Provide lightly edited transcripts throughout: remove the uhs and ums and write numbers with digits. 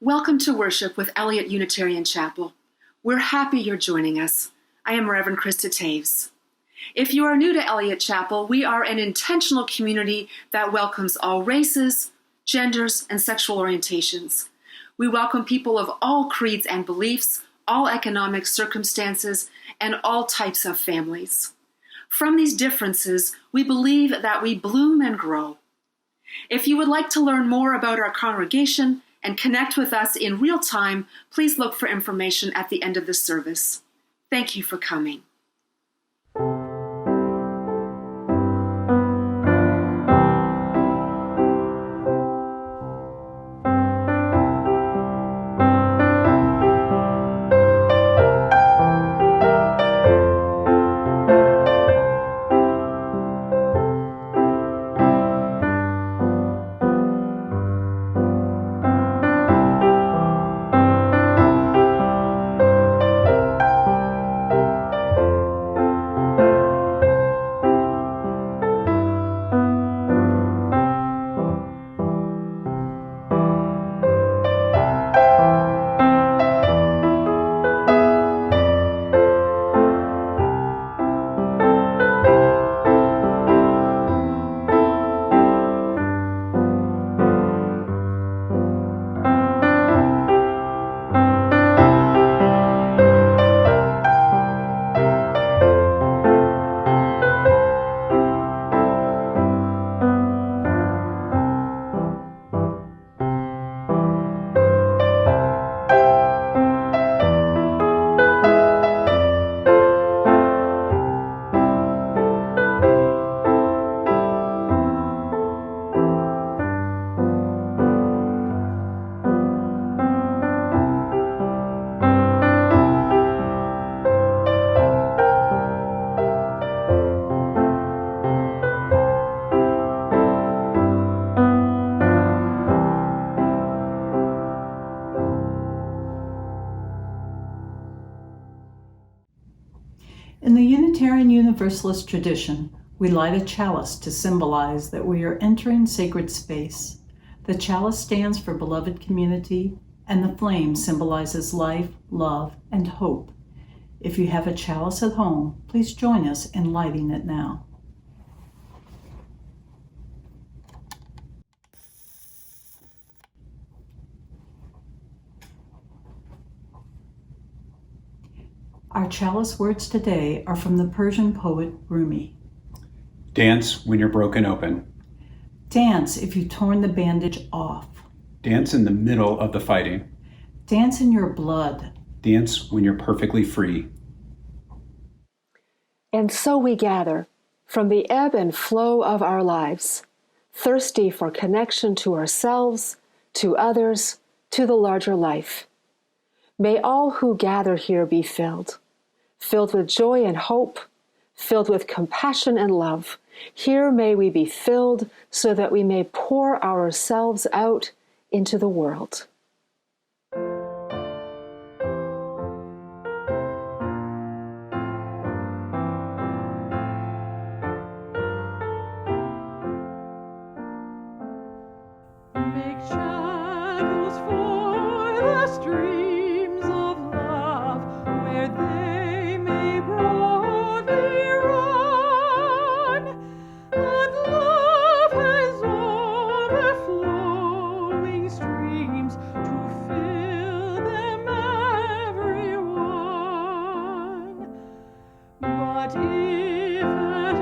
Welcome to worship with Eliot Unitarian Chapel. We're happy you're joining us. I am Reverend Krista Taves. If you are new to Eliot Chapel, we are an intentional community that welcomes all races, genders, and sexual orientations. We welcome people of all creeds and beliefs, all economic circumstances, and all types of families. From these differences, we believe that we bloom and grow. If you would like to learn more about our congregation and connect with us in real time, please look for information at the end of the service. Thank you for coming. In the Unitarian Universalist tradition, we light a chalice to symbolize that we are entering sacred space. The chalice stands for beloved community, and the flame symbolizes life, love, and hope. If you have a chalice at home, please join us in lighting it now. Our chalice words today are from the Persian poet Rumi. Dance when you're broken open. Dance if you've torn the bandage off. Dance in the middle of the fighting. Dance in your blood. Dance when you're perfectly free. And so we gather from the ebb and flow of our lives, thirsty for connection to ourselves, to others, to the larger life. May all who gather here be filled with joy and hope, filled with compassion and love. Here may we be filled so that we may pour ourselves out into the world. Make channels for the streams of love where they may broadly run, and love has overflowing streams to fill them everyone. But if at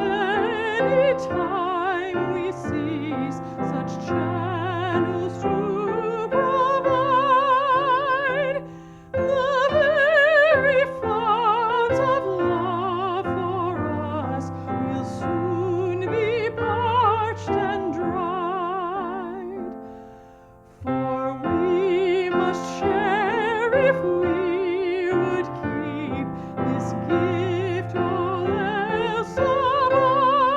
any time we cease such channels to provide, the very founts of love for us will soon be parched and dried. For we must share if we would keep this gift all else above.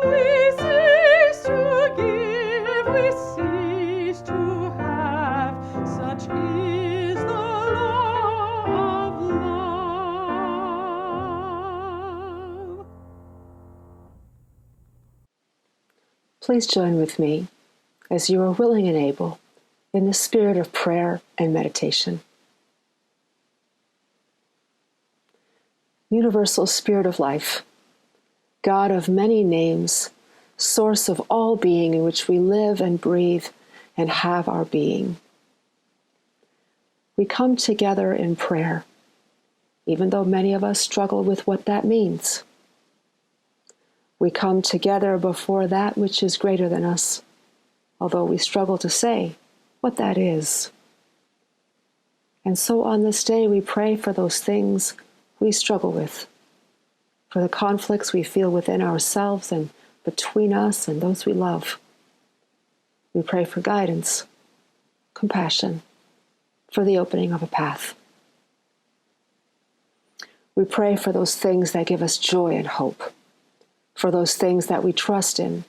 We cease to give, we cease to have, such is the law of love. Please join with me, as you are willing and able, in the spirit of prayer and meditation. Universal Spirit of Life, God of many names, source of all being in which we live and breathe and have our being. We come together in prayer, even though many of us struggle with what that means. We come together before that which is greater than us, although we struggle to say what that is. And so on this day, we pray for those things we struggle with, for the conflicts we feel within ourselves and between us and those we love. We pray for guidance, compassion, for the opening of a path. We pray for those things that give us joy and hope, for those things that we trust in,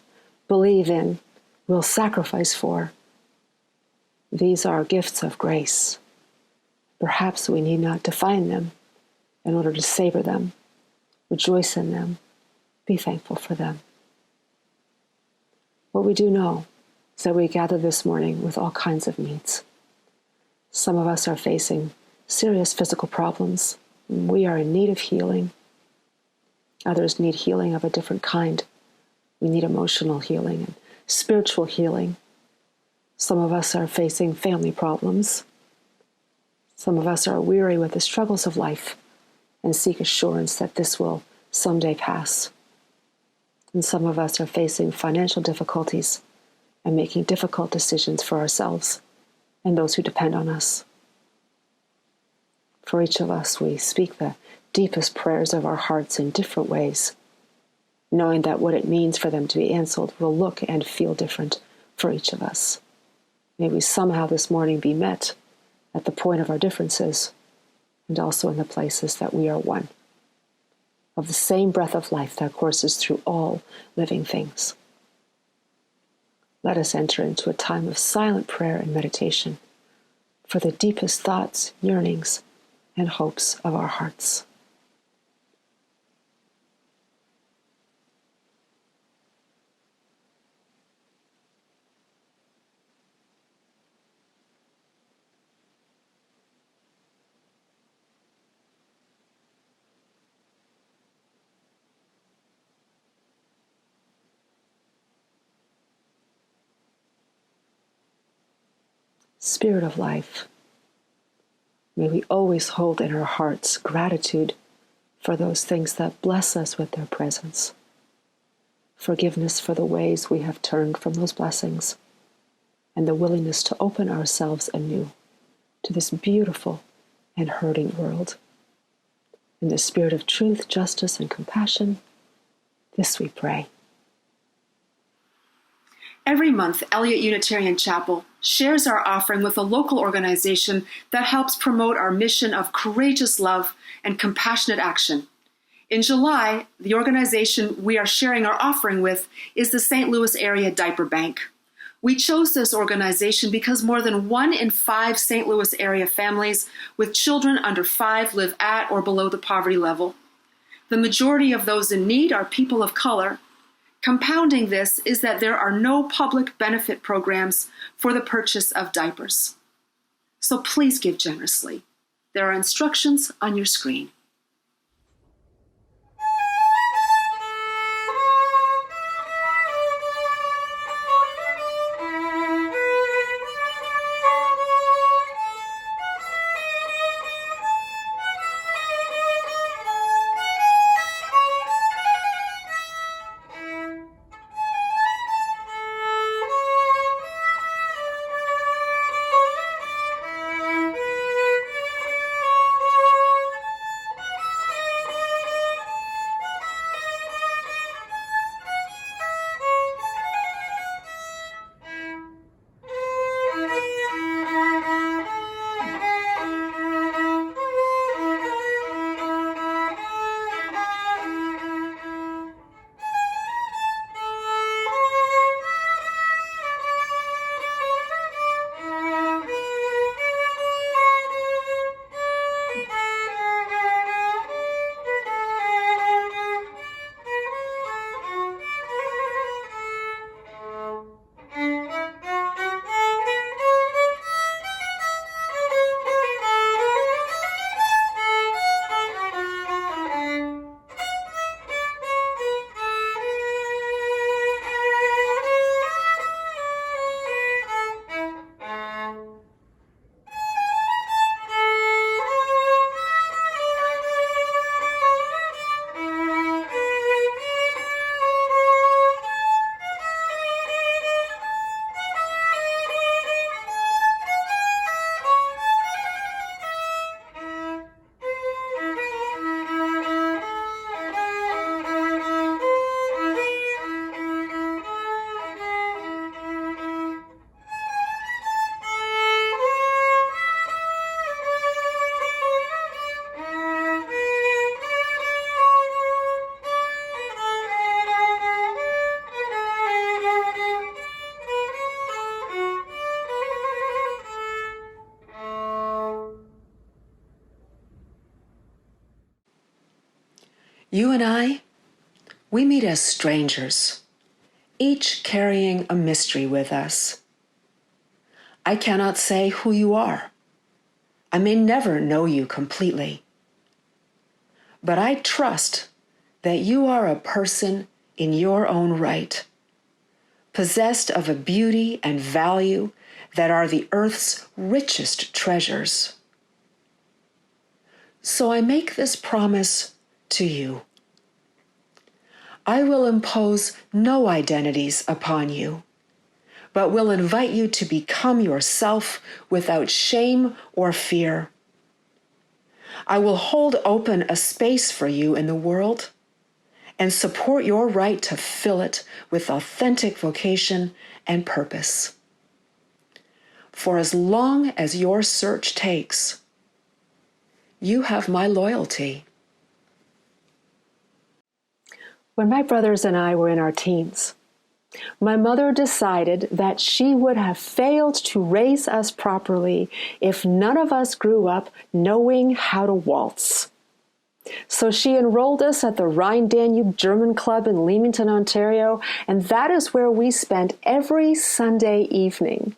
believe in, will sacrifice for. These are gifts of grace. Perhaps we need not define them in order to savor them, rejoice in them, be thankful for them. What we do know is that we gather this morning with all kinds of needs. Some of us are facing serious physical problems. We are in need of healing. Others need healing of a different kind. We need emotional healing and spiritual healing. Some of us are facing family problems. Some of us are weary with the struggles of life and seek assurance that this will someday pass. And some of us are facing financial difficulties and making difficult decisions for ourselves and those who depend on us. For each of us, we speak the deepest prayers of our hearts in different ways, knowing that what it means for them to be answered will look and feel different for each of us. May we somehow this morning be met at the point of our differences and also in the places that we are one, of the same breath of life that courses through all living things. Let us enter into a time of silent prayer and meditation for the deepest thoughts, yearnings, and hopes of our hearts. Spirit of life, may we always hold in our hearts gratitude for those things that bless us with their presence, forgiveness for the ways we have turned from those blessings, and the willingness to open ourselves anew to this beautiful and hurting world. In the spirit of truth, justice, and compassion, this we pray. Every month, Eliot Unitarian Chapel shares our offering with a local organization that helps promote our mission of courageous love and compassionate action. In July, the organization we are sharing our offering with is the St. Louis Area Diaper Bank. We chose this organization because more than 1 in 5 St. Louis area families with children under 5 live at or below the poverty level. The majority of those in need are people of color. Compounding this is that there are no public benefit programs for the purchase of diapers. So please give generously. There are instructions on your screen. You and I, we meet as strangers, each carrying a mystery with us. I cannot say who you are. I may never know you completely. But I trust that you are a person in your own right, possessed of a beauty and value that are the earth's richest treasures. So I make this promise to you. I will impose no identities upon you, but will invite you to become yourself without shame or fear. I will hold open a space for you in the world and support your right to fill it with authentic vocation and purpose. For as long as your search takes, you have my loyalty. When my brothers and I were in our teens, my mother decided that she would have failed to raise us properly if none of us grew up knowing how to waltz. So she enrolled us at the Rhine-Danube German Club in Leamington, Ontario, and that is where we spent every Sunday evening.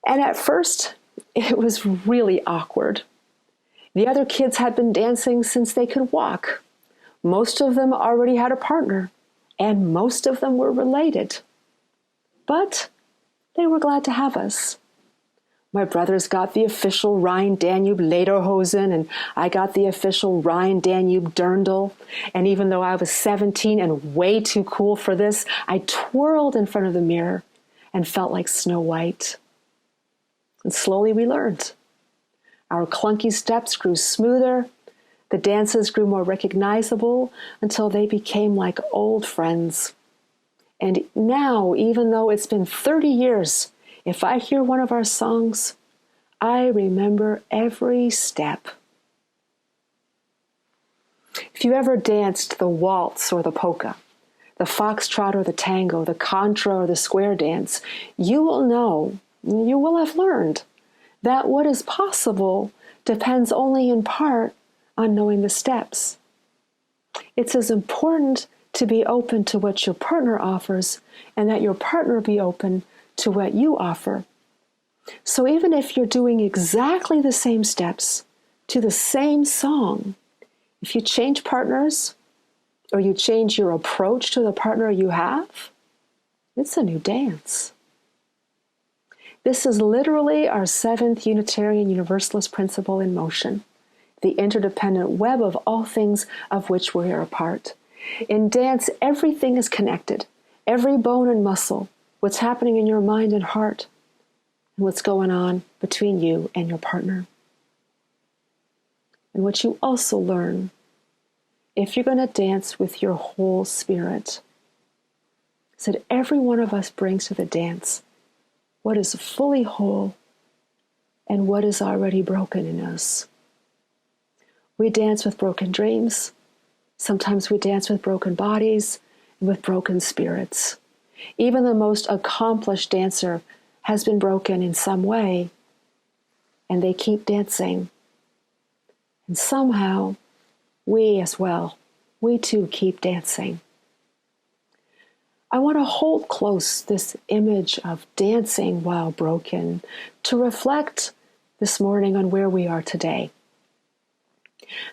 And at first, it was really awkward. The other kids had been dancing since they could walk. Most of them already had a partner, and most of them were related. But they were glad to have us. My brothers got the official Rhine-Danube lederhosen, and I got the official Rhine-Danube dirndl. And even though I was 17 and way too cool for this, I twirled in front of the mirror and felt like Snow White. And slowly we learned. Our clunky steps grew smoother. The dances grew more recognizable until they became like old friends. And now, even though it's been 30 years, if I hear one of our songs, I remember every step. If you ever danced the waltz or the polka, the foxtrot or the tango, the contra or the square dance, you will have learned that what is possible depends only in part on knowing the steps. It's as important to be open to what your partner offers and that your partner be open to what you offer. So even if you're doing exactly the same steps to the same song, if you change partners or you change your approach to the partner you have, it's a new dance. This is literally our 7th Unitarian Universalist principle in motion, the interdependent web of all things of which we are a part. In dance, everything is connected, every bone and muscle, what's happening in your mind and heart, and what's going on between you and your partner. And what you also learn, if you're going to dance with your whole spirit, is that every one of us brings to the dance what is fully whole and what is already broken in us. We dance with broken dreams. Sometimes we dance with broken bodies and with broken spirits. Even the most accomplished dancer has been broken in some way, and they keep dancing. And somehow, we as well, we too keep dancing. I want to hold close this image of dancing while broken to reflect this morning on where we are today.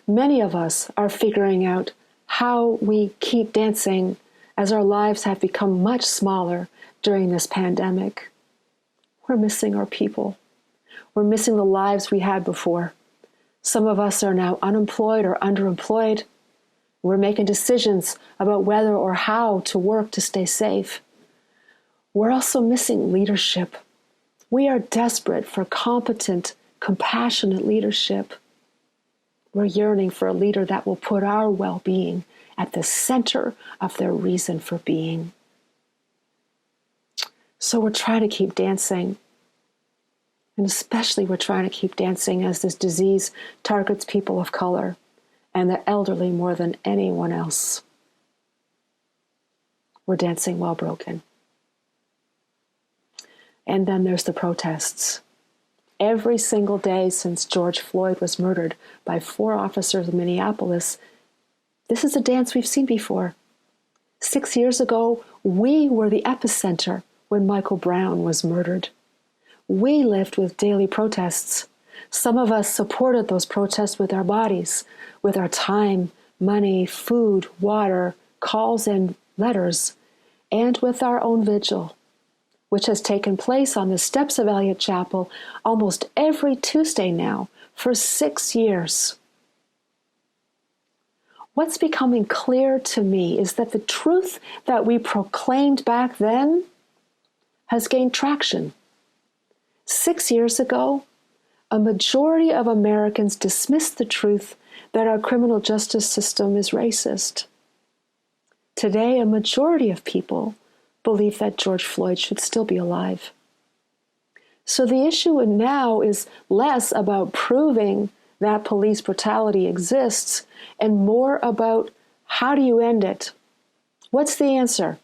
Many of us are figuring out how we keep dancing as our lives have become much smaller during this pandemic. We're missing our people. We're missing the lives we had before. Some of us are now unemployed or underemployed. We're making decisions about whether or how to work to stay safe. We're also missing leadership. We are desperate for competent, compassionate leadership. We're yearning for a leader that will put our well-being at the center of their reason for being. So we're trying to keep dancing. And especially we're trying to keep dancing as this disease targets people of color and the elderly more than anyone else. We're dancing while broken. And then there's the protests. Every single day since George Floyd was murdered by 4 officers in Minneapolis, This is a dance we've seen before. 6 years ago, we were the epicenter when Michael Brown was murdered. We lived with daily protests. Some of us supported those protests with our bodies, with our time, money, food, water, calls and letters, and with our own vigil, which has taken place on the steps of Eliot Chapel almost every Tuesday now for 6 years. What's becoming clear to me is that the truth that we proclaimed back then has gained traction. 6 years ago, a majority of Americans dismissed the truth that our criminal justice system is racist. Today, a majority of people believe that George Floyd should still be alive. So the issue now is less about proving that police brutality exists and more about how do you end it? What's the answer?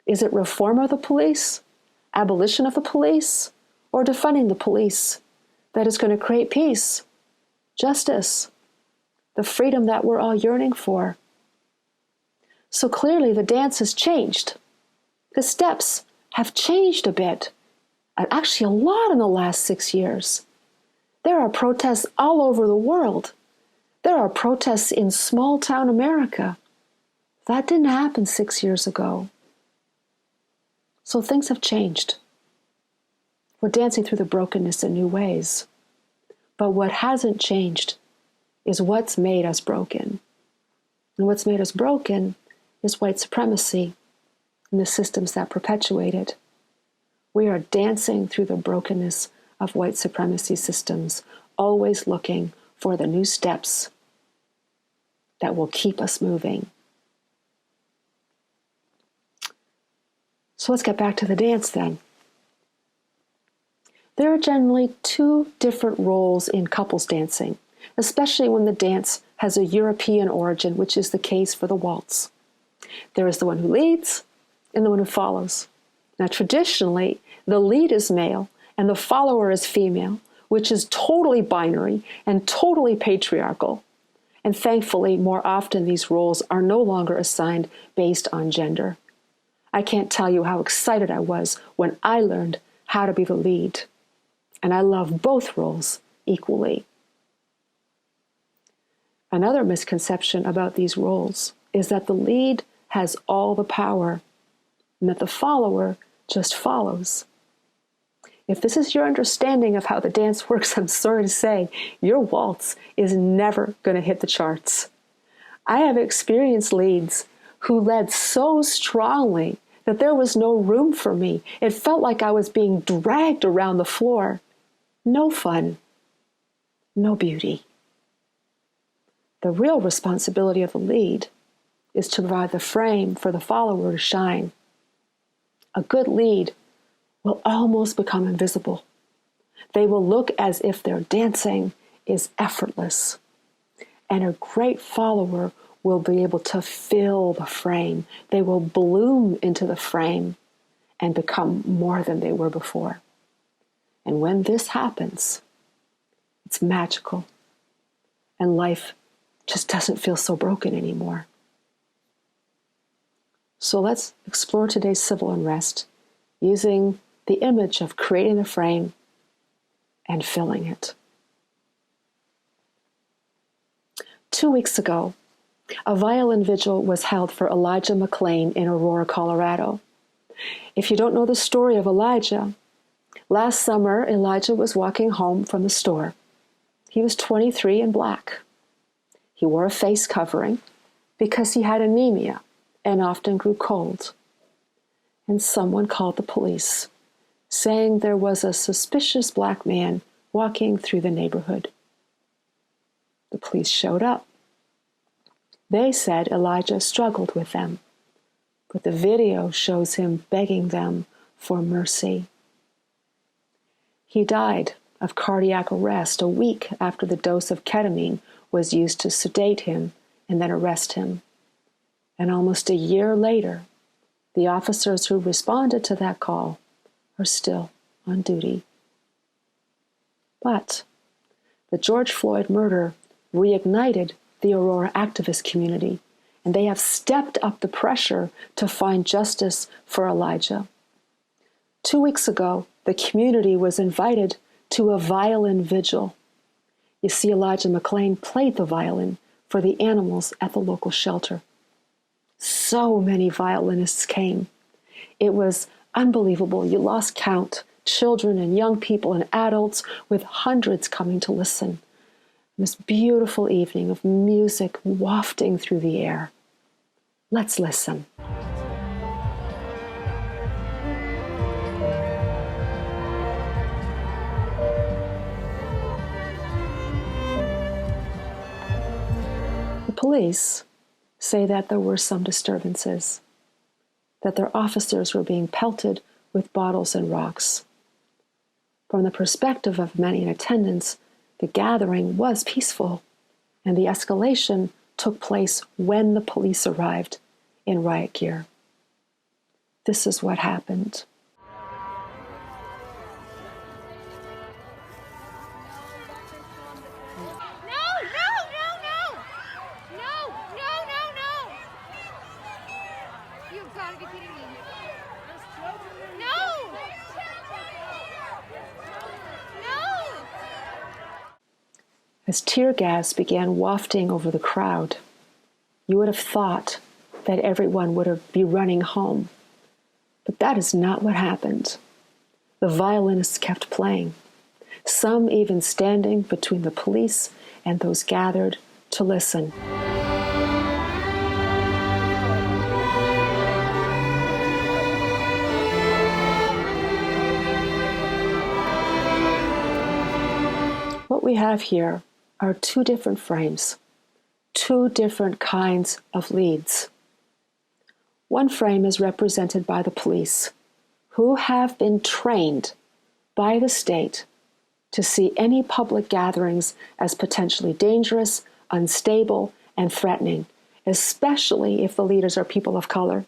Is it reform of the police, abolition of the police, or defunding the police that is going to create peace, justice, the freedom that we're all yearning for? So clearly the dance has changed. The steps have changed a bit, actually a lot in the last 6 years. There are protests all over the world. There are protests in small town America. That didn't happen 6 years ago. So things have changed. We're dancing through the brokenness in new ways. But what hasn't changed is what's made us broken. And what's made us broken is white supremacy and the systems that perpetuate it. We are dancing through the brokenness of white supremacy systems, always looking for the new steps that will keep us moving. So let's get back to the dance then. There are generally two different roles in couples dancing, especially when the dance has a European origin, which is the case for the waltz. There is the one who leads and the one who follows. Now, traditionally, the lead is male and the follower is female, which is totally binary and totally patriarchal. And thankfully, more often these roles are no longer assigned based on gender. I can't tell you how excited I was when I learned how to be the lead. And I love both roles equally. Another misconception about these roles is that the lead has all the power and that the follower just follows. If this is your understanding of how the dance works, I'm sorry to say, your waltz is never going to hit the charts. I have experienced leads who led so strongly that there was no room for me. It felt like I was being dragged around the floor. No fun, no beauty. The real responsibility of the lead is to provide the frame for the follower to shine. A good lead will almost become invisible. They will look as if their dancing is effortless. And a great follower will be able to fill the frame. They will bloom into the frame and become more than they were before. And when this happens, it's magical. And life just doesn't feel so broken anymore. So let's explore today's civil unrest using the image of creating the frame and filling it. 2 weeks ago, a violin vigil was held for Elijah McLean in Aurora, Colorado. If you don't know the story of Elijah, last summer Elijah was walking home from the store. He was 23 and black. He wore a face covering because he had anemia and often grew cold. And someone called the police, saying there was a suspicious black man walking through the neighborhood. The police showed up. They said Elijah struggled with them, but the video shows him begging them for mercy. He died of cardiac arrest a week after the dose of ketamine was used to sedate him and then arrest him. And almost a year later, the officers who responded to that call are still on duty. But the George Floyd murder reignited the Aurora activist community, and they have stepped up the pressure to find justice for Elijah. 2 weeks ago, the community was invited to a violin vigil. You see, Elijah MacLaren played the violin for the animals at the local shelter. So many violinists came. It was unbelievable. You lost count. Children and young people and adults, with hundreds coming to listen. This beautiful evening of music wafting through the air. Let's listen. The police say that there were some disturbances, that their officers were being pelted with bottles and rocks. From the perspective of many in attendance, the gathering was peaceful, and the escalation took place when the police arrived in riot gear. This is what happened. You've got to be kidding me. No! No! As tear gas began wafting over the crowd, you would have thought that everyone would be running home. But that is not what happened. The violinists kept playing, some even standing between the police and those gathered to listen. What we have here are two different frames, two different kinds of leads. One frame is represented by the police, who have been trained by the state to see any public gatherings as potentially dangerous, unstable, and threatening, especially if the leaders are people of color,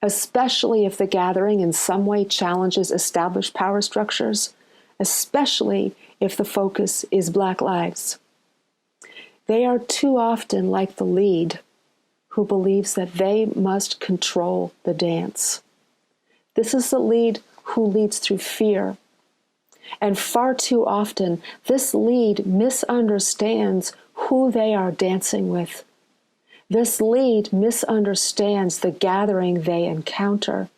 especially if the gathering in some way challenges established power structures, especially if the focus is Black lives. They are too often like the lead who believes that they must control the dance. This is the lead who leads through fear. And far too often, this lead misunderstands who they are dancing with. This lead misunderstands the gathering they encounter.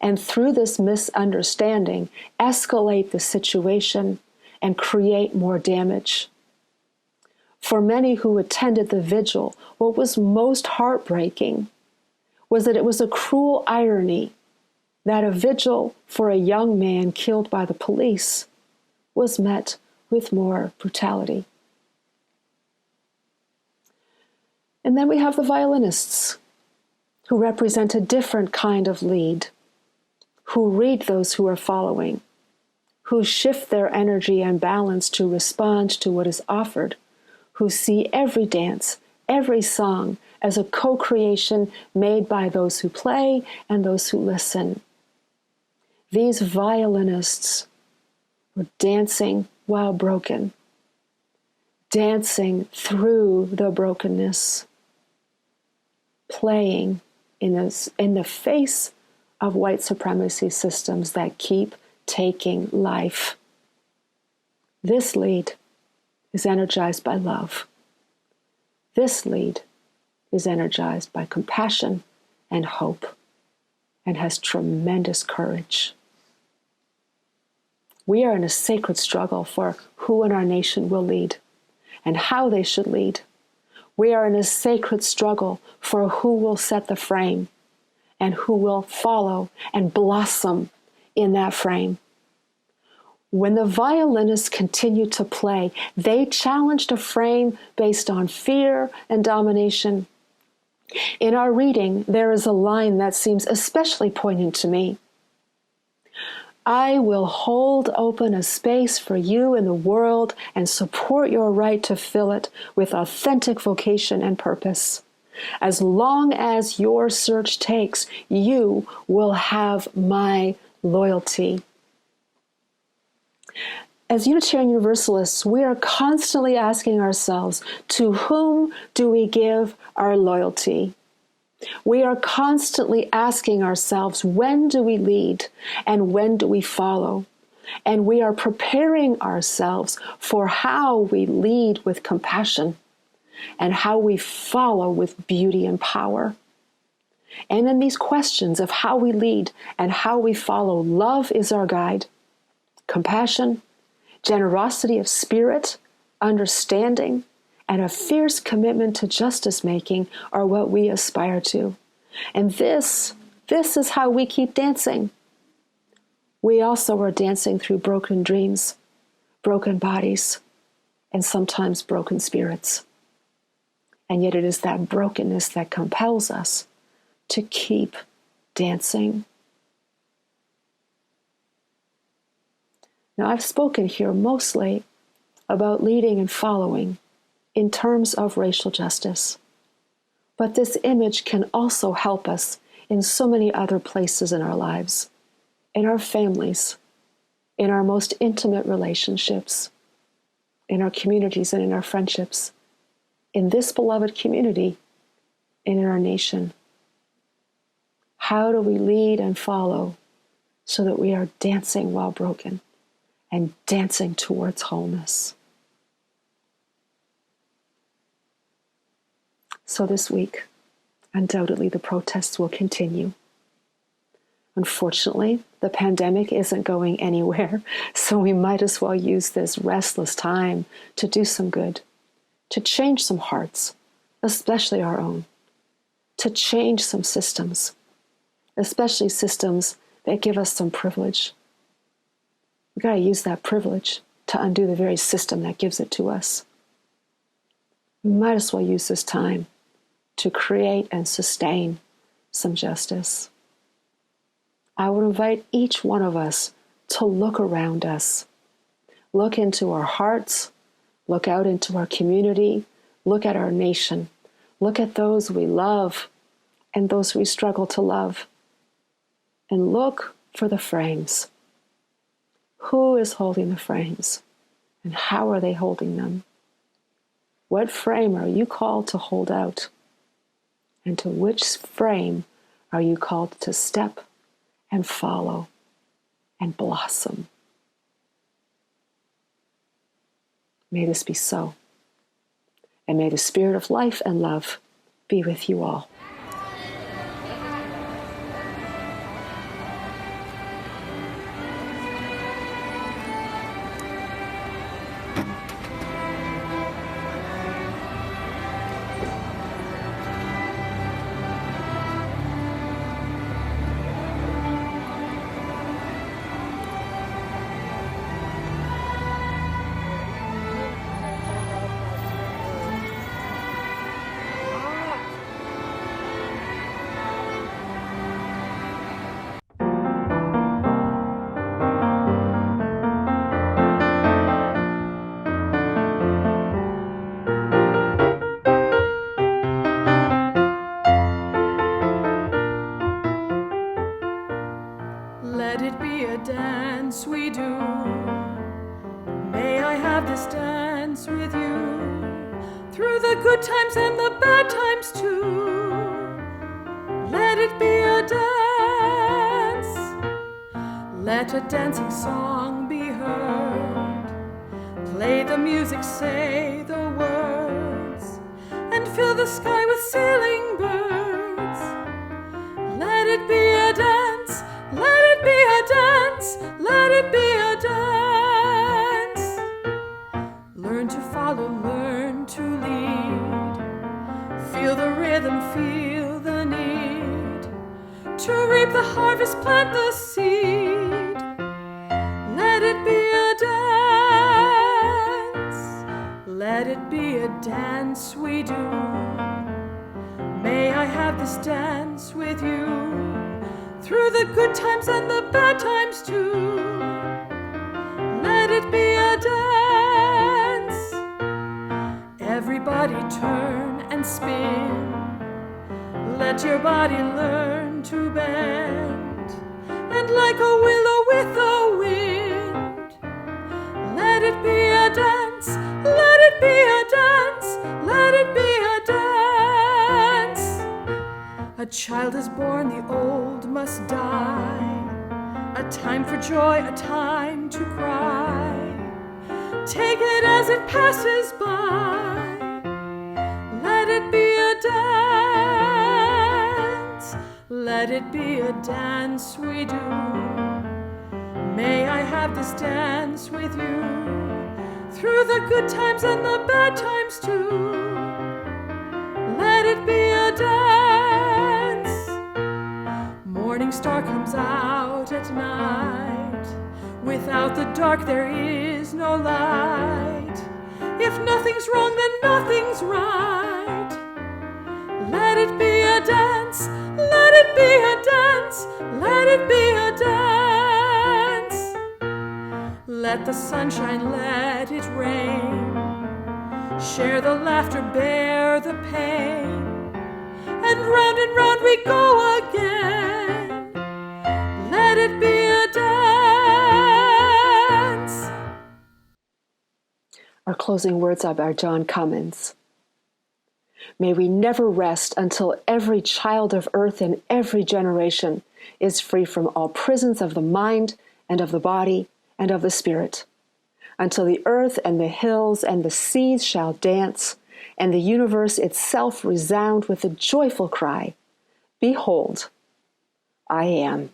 And through this misunderstanding, escalate the situation and create more damage. For many who attended the vigil, what was most heartbreaking was that it was a cruel irony that a vigil for a young man killed by the police was met with more brutality. And then we have the violinists, who represent a different kind of lead, who read those who are following, who shift their energy and balance to respond to what is offered, who see every dance, every song as a co-creation made by those who play and those who listen. These violinists were dancing while broken, dancing through the brokenness, playing in the face of white supremacy systems that keep taking life. This lead is energized by love. This lead is energized by compassion and hope and has tremendous courage. We are in a sacred struggle for who in our nation will lead and how they should lead. We are in a sacred struggle for who will set the frame and who will follow and blossom in that frame. When the violinists continued to play, they challenged a frame based on fear and domination. In our reading, there is a line that seems especially poignant to me. I will hold open a space for you in the world and support your right to fill it with authentic vocation and purpose. As long as your search takes, you will have my loyalty. As Unitarian Universalists, we are constantly asking ourselves, to whom do we give our loyalty? We are constantly asking ourselves, when do we lead and when do we follow? And we are preparing ourselves for how we lead with compassion and how we follow with beauty and power. And in these questions of how we lead and how we follow, love is our guide. Compassion, generosity of spirit, understanding, and a fierce commitment to justice making are what we aspire to. And this is how we keep dancing. We also are dancing through broken dreams, broken bodies, and sometimes broken spirits. And yet it is that brokenness that compels us to keep dancing. Now, I've spoken here mostly about leading and following in terms of racial justice. But this image can also help us in so many other places in our lives, in our families, in our most intimate relationships, in our communities and in our friendships, in this beloved community, and in our nation. How do we lead and follow so that we are dancing while broken and dancing towards wholeness? So this week, undoubtedly the protests will continue. Unfortunately, the pandemic isn't going anywhere, so we might as well use this restless time to do some good, to change some hearts, especially our own, to change some systems, especially systems that give us some privilege. We've got to use that privilege to undo the very system that gives it to us. We might as well use this time to create and sustain some justice. I would invite each one of us to look around us, look into our hearts, look out into our community, look at our nation, look at those we love and those we struggle to love, and look for the frames. Who is holding the frames, and how are they holding them? What frame are you called to hold out? And to which frame are you called to step and follow and blossom? May this be so. And may the spirit of life and love be with you all. Let it be a dance we do. May I have this dance with you through the good times and the bad times too. Let it be a dance. Let a dancing song be heard. Play the music, say the words, and fill the sky with sailing birds. Let it be a dance. Let it be a dance, let it be a dance. Learn to follow, learn to lead. Feel the rhythm, feel the need. To reap the harvest, plant the seed. Let it be a dance. Let it be a dance we do. May I have this dance with you through the good times and the bad times too. Let it be a dance. Everybody turn and spin. Let your body learn to bend. And like a willow with the wind, dance, let it be a dance, let it be a dance. A child is born, the old must die. A time for joy, a time to cry. Take it as it passes by. Let it be a dance. Let it be a dance we do. May I have this dance with you through the good times and the bad times too. Let it be a dance. Morning star comes out at night. Without the dark there is no light. If nothing's wrong, then nothing's right. Let it be a dance. Let it be a dance. Let it be a dance. Let the sunshine, let it rain. Share the laughter, bear the pain. And round we go again. Let it be a dance. Our closing words are by John Cummins. May we never rest until every child of earth in every generation is free from all prisons of the mind and of the body and of the spirit, until the earth and the hills and the seas shall dance, and the universe itself resound with the joyful cry, Behold, I am.